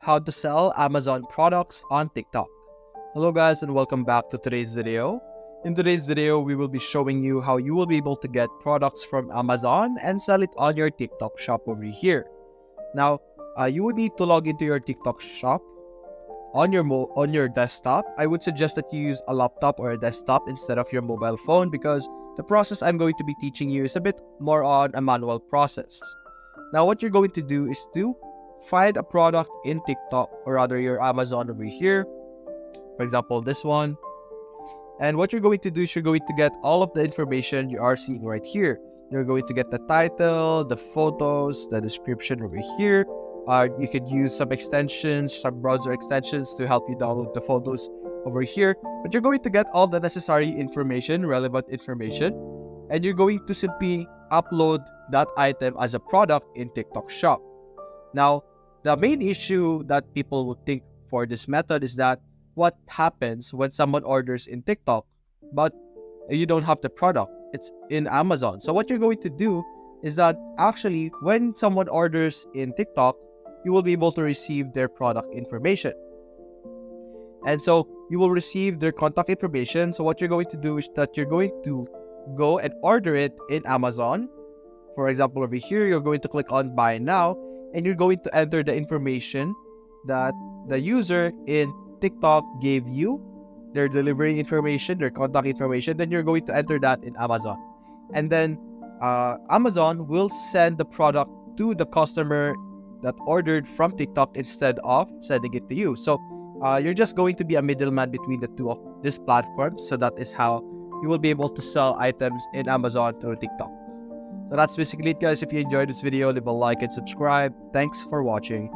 how to sell Amazon products on TikTok. Hello guys and welcome back to today's video. In today's video, we will be showing you how you will be able to get products from Amazon and sell it on your TikTok shop over here. Now, you would need to log into your TikTok shop on your desktop. I would suggest that you use a laptop or a desktop instead of your mobile phone because the process I'm going to be teaching you is a bit more on a manual process. Now, what you're going to do is to find a product in TikTok or rather your Amazon over here. For example, this one. And what you're going to do is you're going to get all of the information you are seeing right here. You're going to get the title, the photos, the description over here. You could use some extensions, some browser extensions to help you download the photos over here. But you're going to get all the necessary information, relevant information. And you're going to simply upload that item as a product in TikTok Shop. Now, the main issue that people would think for this method is that what happens when someone orders in TikTok, but you don't have the product, it's in Amazon. So what you're going to do is that actually when someone orders in TikTok, you will be able to receive their product information. And so you will receive their contact information. So what you're going to do is that you're going to go and order it in Amazon. For example, over here, you're going to click on buy now, and you're going to enter the information that the user in TikTok gave you, their delivery information, their contact information. Then you're going to enter that in Amazon. And then Amazon will send the product to the customer that ordered from TikTok instead of sending it to you. So you're just going to be a middleman between the two of these platforms. So that is how you will be able to sell items in Amazon through TikTok. So that's basically it, guys. If you enjoyed this video, leave a like and subscribe. Thanks for watching.